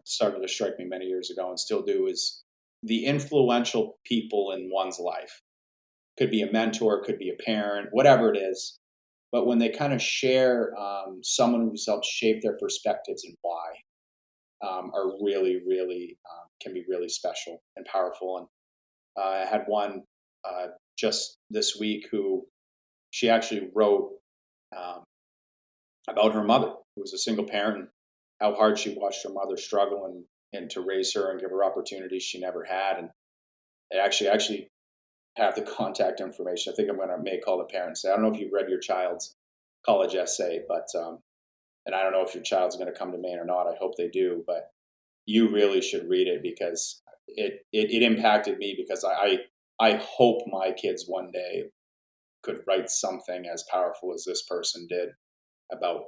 started to strike me many years ago and still do, is the influential people in one's life. Could be a mentor, could be a parent, whatever it is. But when they kind of share someone who's helped shape their perspectives and why, are really, really can be really special and powerful. And I had one just this week who she actually wrote um, about her mother, who was a single parent, and how hard she watched her mother struggle and to raise her and give her opportunities she never had. And they actually have the contact information. I think I'm going to may call the parents. I don't know if you've read your child's college essay, but and I don't know if your child's going to come to Maine or not. I hope they do, but you really should read it because it impacted me, because I hope my kids one day could write something as powerful as this person did about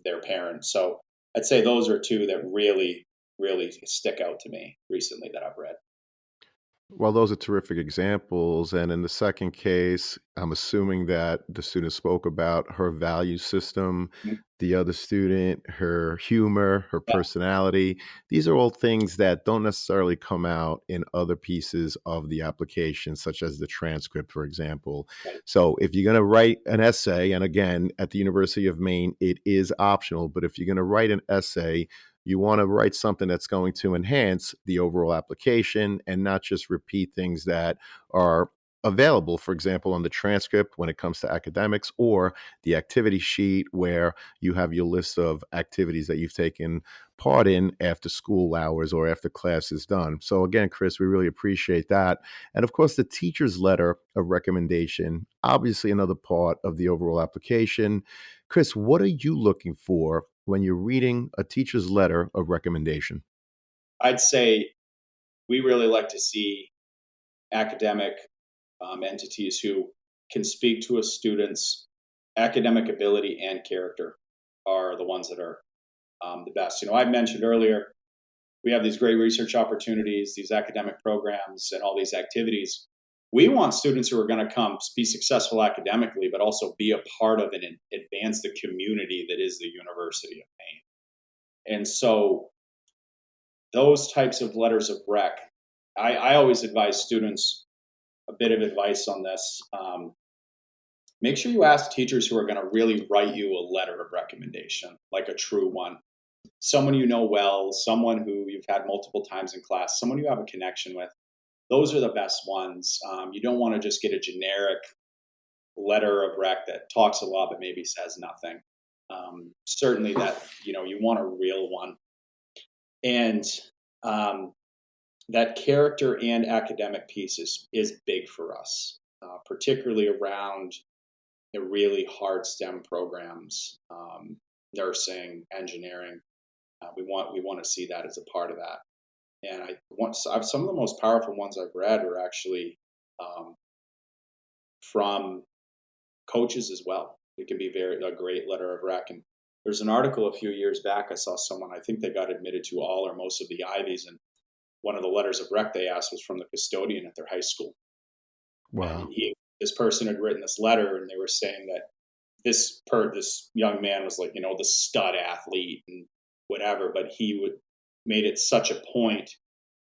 their parents. So I'd say those are two that really, really stick out to me recently that I've read. Well, those are terrific examples. And in the second case, I'm assuming that the student spoke about her value system, Mhm. the other student, her humor, her Yeah, personality. These are all things that don't necessarily come out in other pieces of the application, such as the transcript, for example. right. So if you're going to write an essay, and again, at the University of Maine, it is optional, but if you're going to write an essay, you want to write something that's going to enhance the overall application and not just repeat things that are available, for example, on the transcript when it comes to academics, or the activity sheet where you have your list of activities that you've taken part in after school hours or after class is done. So again, Chris, we really appreciate that. And of course, the teacher's letter of recommendation, obviously another part of the overall application. Chris, what are you looking for when you're reading a teacher's letter of recommendation? I'd say we really like to see academic entities who can speak to a student's academic ability and character are the ones that are the best. I mentioned earlier we have these great research opportunities, these academic programs, and all these activities. We want students who are going to come be successful academically, but also be a part of and advance the community that is the University of Maine. And so those types of letters of rec, I always advise students a bit of advice on this. Make sure you ask teachers who are going to really write you a letter of recommendation, like a true one. Someone you know well, someone who you've had multiple times in class, someone you have a connection with. Those are the best ones. You don't want to just get a generic letter of rec that talks a lot but maybe says nothing. Certainly, that you want a real one, and um, that character and academic piece is big for us, particularly around the really hard STEM programs, nursing, engineering. We want to see that as a part of that. And some of the most powerful ones I've read are actually um, from coaches as well. It can be a great letter of rec. And there's an article a few years back. I saw someone, I think they got admitted to all or most of the Ivies, and one of the letters of rec they asked was from the custodian at their high school. And Wow. this person had written this letter, and they were saying that this young man was like, the stud athlete and whatever, but he would made it such a point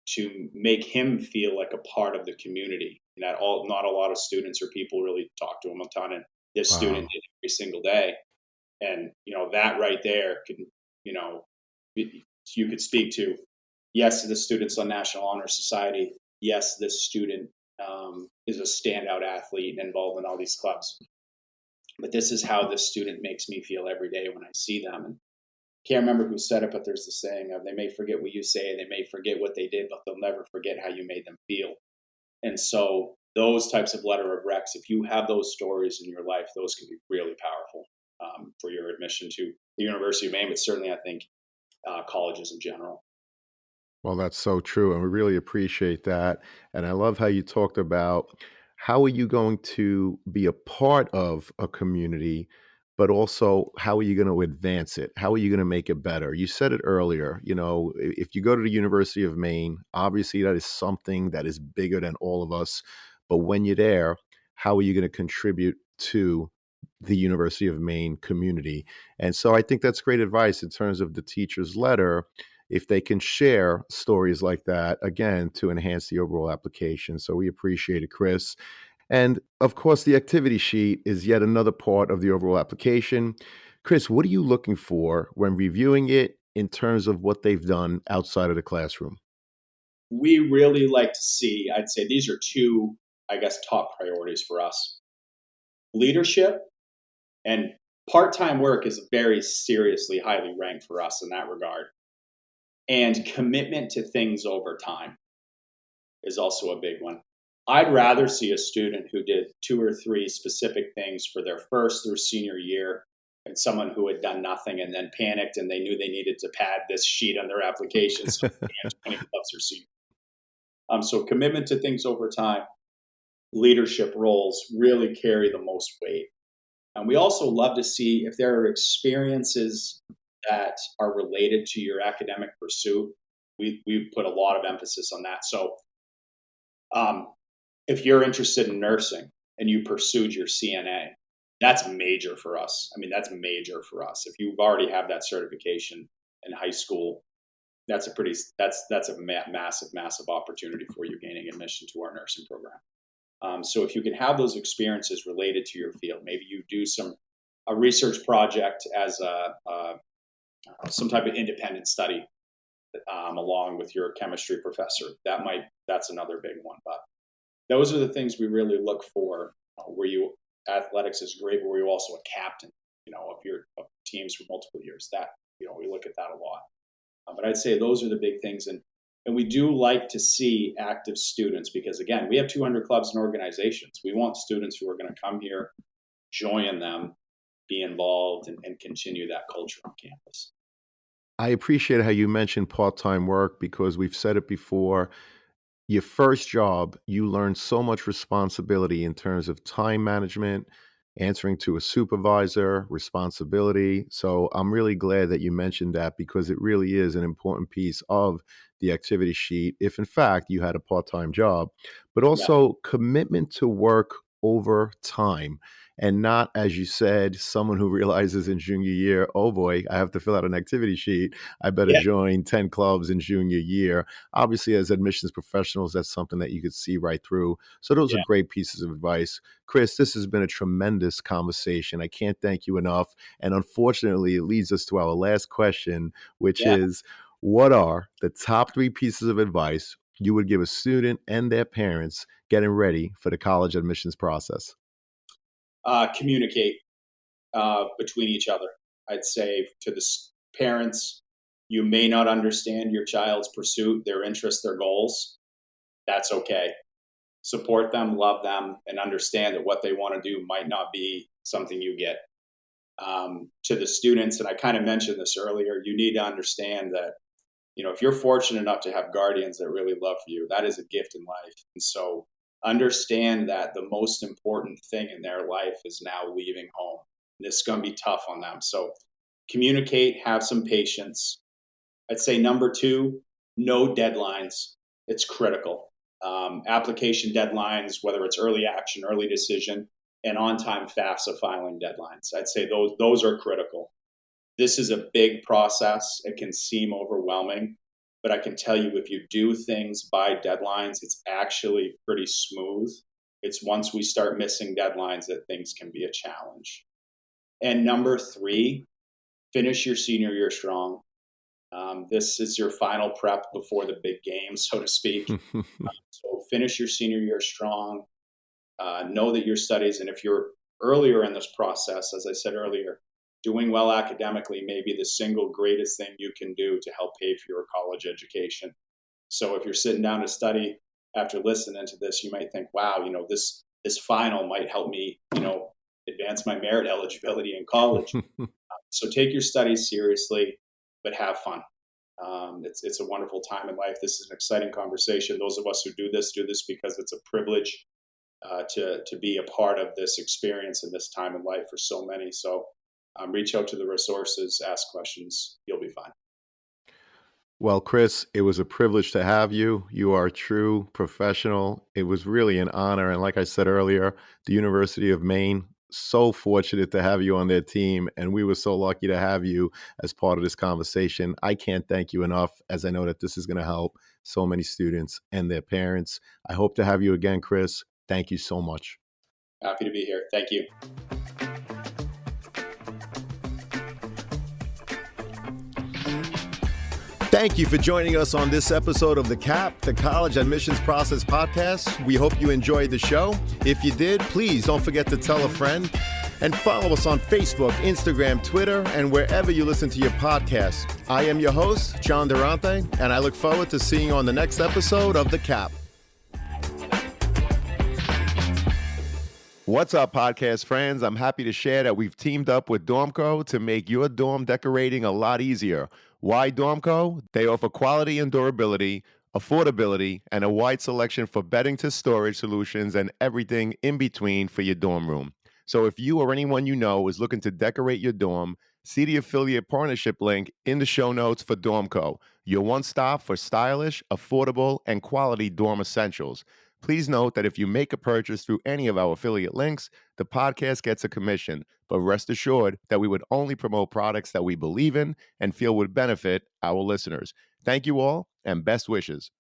to make him feel like a part of the community. And that not a lot of students or people really talk to him a ton, and this student Wow. did every single day. And that right there could, you know, you could speak to, yes, the students on National Honor Society. Yes, this student is a standout athlete and involved in all these clubs. But this is how this student makes me feel every day when I see them. And can't remember who said it, but there's the saying of, they may forget what you say, they may forget what they did, but they'll never forget how you made them feel. And so those types of letter of recs, if you have those stories in your life, those can be really powerful for your admission to the University of Maine, but certainly I think colleges in general. Well, that's so true, and we really appreciate that. And I love how you talked about how are you going to be a part of a community, but also how are you going to advance it? How are you going to make it better? You said it earlier, if you go to the University of Maine, obviously that is something that is bigger than all of us. But when you're there, how are you going to contribute to the University of Maine community? And so I think that's great advice in terms of the teacher's letter if they can share stories like that, again, to enhance the overall application. So we appreciate it, Chris. And of course, the activity sheet is yet another part of the overall application. Chris, what are you looking for when reviewing it in terms of what they've done outside of the classroom? We really like to see, I'd say these are two, I guess, top priorities for us: leadership, and part-time work is very seriously highly ranked for us in that regard. And commitment to things over time is also a big one. I'd rather see a student who did two or three specific things for their first through senior year and someone who had done nothing and then panicked and they knew they needed to pad this sheet on their application so they had 20 clubs or senior. So commitment to things over time, leadership roles really carry the most weight. And we also love to see if there are experiences that are related to your academic pursuit. We put a lot of emphasis on that. So um, if you're interested in nursing and you pursued your CNA, that's major for us. I mean, that's major for us. If you already have that certification in high school, that's a massive opportunity for you gaining admission to our nursing program. So if you can have those experiences related to your field, maybe you do a research project as some type of independent study along with your chemistry professor. That's another big one. But those are the things we really look for. Where you athletics is great, but where you also a captain, of teams for multiple years. That we look at that a lot. But I'd say those are the big things, and we do like to see active students because again, we have 200 clubs and organizations. We want students who are going to come here, join them, be involved, and continue that culture on campus. I appreciate how you mentioned part time work because we've said it before. Your first job, you learn so much responsibility in terms of time management, answering to a supervisor, responsibility. So I'm really glad that you mentioned that because it really is an important piece of the activity sheet, if in fact you had a part time job, but Yeah, also commitment to work over time. And not, as you said, someone who realizes in junior year, oh boy, I have to fill out an activity sheet. I better yeah, join 10 clubs in junior year. Obviously, as admissions professionals, that's something that you could see right through. So those are yeah, great pieces of advice. Chris, this has been a tremendous conversation. I can't thank you enough. And unfortunately, it leads us to our last question, which yeah. is what are the top three pieces of advice you would give a student and their parents getting ready for the college admissions process? Communicate between each other. I'd say to the parents, you may not understand your child's pursuit, their interests, their goals. That's okay. Support them, love them, and understand that what they want to do might not be something you get. To the students, and I kind of mentioned this earlier, you need to understand that if you're fortunate enough to have guardians that really love you, that is a gift in life. And so understand that the most important thing in their life is now leaving home. This is going to be tough on them. So communicate, have some patience. I'd say number two, no deadlines. It's critical. Application deadlines, whether it's early action, early decision, and on-time FAFSA filing deadlines. I'd say those are critical. This is a big process. It can seem overwhelming, but I can tell you if you do things by deadlines, it's actually pretty smooth. It's once we start missing deadlines that things can be a challenge. And number three, finish your senior year strong. This is your final prep before the big game, so to speak. So finish your senior year strong. Know that your studies, and if you're earlier in this process, as I said earlier, doing well academically may be the single greatest thing you can do to help pay for your college education. So if you're sitting down to study after listening to this, you might think, wow, this final might help me, advance my merit eligibility in college. So take your studies seriously, but have fun. It's a wonderful time in life. This is an exciting conversation. Those of us who do this because it's a privilege to be a part of this experience in this time in life for so many. So reach out to the resources, ask questions. You'll be fine. Well, Chris, it was a privilege to have you. You are a true professional. It was really an honor. And like I said earlier, the University of Maine, so fortunate to have you on their team. And we were so lucky to have you as part of this conversation. I can't thank you enough, as I know that this is going to help so many students and their parents. I hope to have you again, Chris. Thank you so much. Happy to be here. Thank you. Thank you for joining us on this episode of the CAP, the College Admissions Process Podcast. We hope you enjoyed the show. If you did, please don't forget to tell a friend and follow us on Facebook, Instagram, Twitter, and wherever you listen to your podcasts. I am your host, John Durante, and I look forward to seeing you on the next episode of the CAP. What's up, podcast friends? I'm happy to share that we've teamed up with Dormco to make your dorm decorating a lot easier. Why Dormco? They offer quality and durability, affordability, and a wide selection for bedding to storage solutions and everything in between for your dorm room. So if you or anyone you know is looking to decorate your dorm, see the affiliate partnership link in the show notes for Dormco, your one-stop for stylish, affordable, and quality dorm essentials. Please note that if you make a purchase through any of our affiliate links, the podcast gets a commission, but rest assured that we would only promote products that we believe in and feel would benefit our listeners. Thank you all, and best wishes.